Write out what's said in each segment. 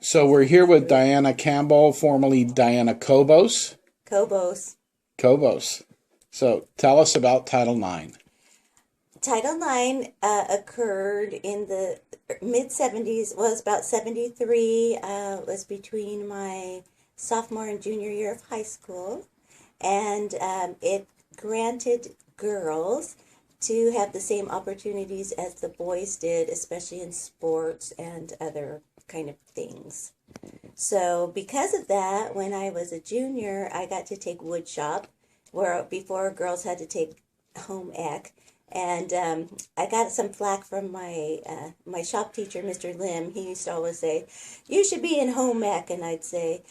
So we're here with Diana Campbell, formerly Diana Cobos. Cobos. Cobos. So tell us about Title IX. Title IX occurred in the mid-70s, was about 73, was between my sophomore and junior year of high school, and it granted girls to have the same opportunities as the boys did, especially in sports and other kind of things. So because of that, when I was a junior, I got to take wood shop, where before girls had to take home ec. And I got some flack from my shop teacher, Mr. Lim. He used to always say, "You should be in home ec," and I'd say,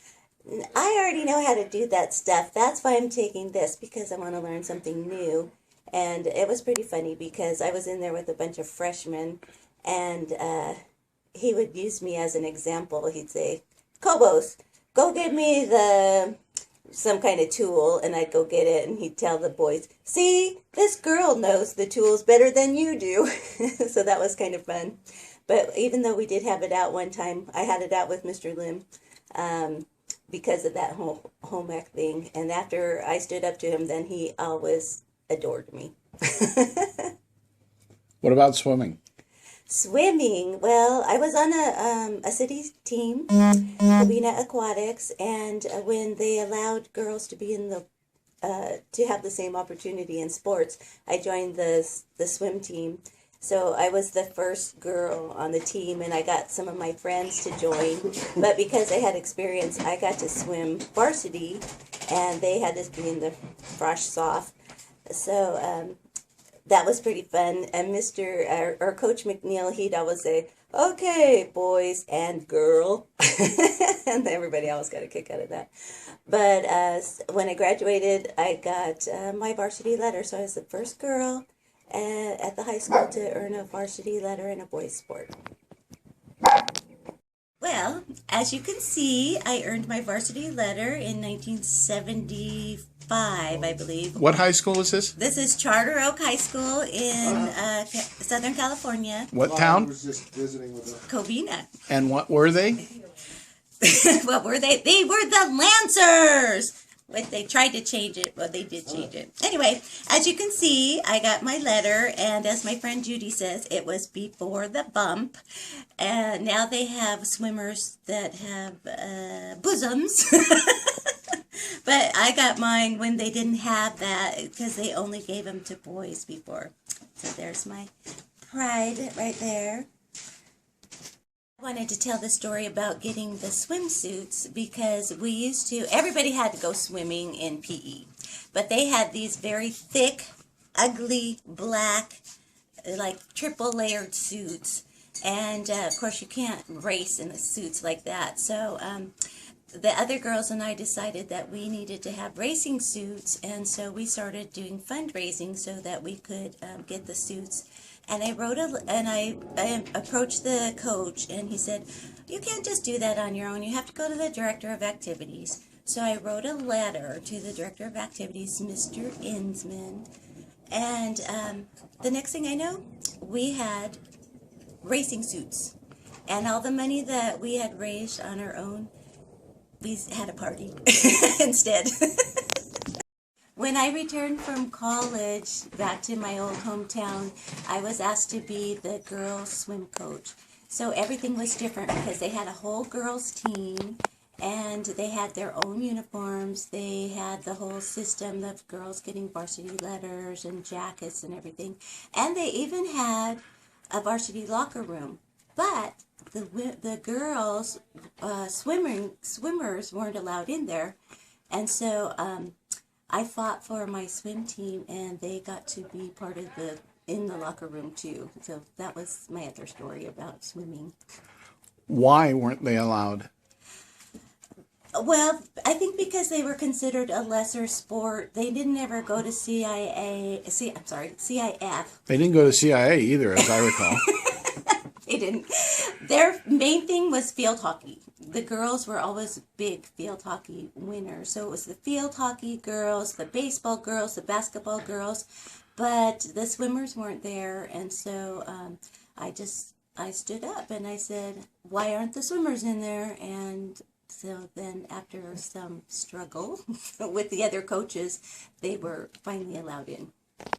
"I already know how to do that stuff. That's why I'm taking this, because I want to learn something new." And it was pretty funny because I was in there with a bunch of freshmen, and he would use me as an example. He'd say, "Cobos, go get me some kind of tool," and I'd go get it, and he'd tell the boys, "See, this girl knows the tools better than you do." So that was kind of fun. But even though we did have it out one time, I had it out with Mr. Lim because of that whole home ec thing. And after I stood up to him, then he always adored me. What about swimming? Swimming. Well, I was on a city team, Covina Aquatics, and when they allowed girls to be in the to have the same opportunity in sports, I joined the swim team. So I was the first girl on the team, and I got some of my friends to join. But because I had experience, I got to swim varsity, and they had to be in the frosh soft. So that was pretty fun. And or Coach McNeil, he'd always say, "Okay, boys and girl," and everybody always got a kick out of that. But when I graduated, I got my varsity letter, so I was the first girl at the high school to earn a varsity letter in a boys' sport. Well, as you can see, I earned my varsity letter in 1975, I believe. What high school is this? This is Charter Oak High School in Southern California. What town? I was just visiting with them. Covina. And what were they? What were they? They were the Lancers! But they tried to change it. Well, they did change it. Anyway, as you can see, I got my letter, and as my friend Judy says, it was before the bump. And now they have swimmers that have bosoms. But I got mine when they didn't have that, because they only gave them to boys before. So there's my pride right there. I wanted to tell the story about getting the swimsuits because everybody had to go swimming in PE, but they had these very thick, ugly, black, like triple layered suits. And of course you can't race in the suits like that. So the other girls and I decided that we needed to have racing suits, and so we started doing fundraising so that we could get the suits. And I approached the coach, and he said, "You can't just do that on your own. You have to go to the director of activities." So I wrote a letter to the director of activities, Mr. Insman, and the next thing I know, we had racing suits, and all the money that we had raised on our own, we had a party instead. When I returned from college back to my old hometown, I was asked to be the girls' swim coach. So everything was different because they had a whole girls' team, and they had their own uniforms. They had the whole system of girls getting varsity letters and jackets and everything. And they even had a varsity locker room. But the girls, swimmers weren't allowed in there. And so I fought for my swim team, and they got to be part of in the locker room too. So that was my other story about swimming. Why weren't they allowed? Well, I think because they were considered a lesser sport. They didn't ever go to CIF. They didn't go to CIA either, as I recall. They didn't. Their main thing was field hockey. The girls were always big field hockey winners. So it was the field hockey girls, the baseball girls, the basketball girls, but the swimmers weren't there. And so I I stood up and I said, why aren't the swimmers in there? And so then after some struggle with the other coaches, they were finally allowed in.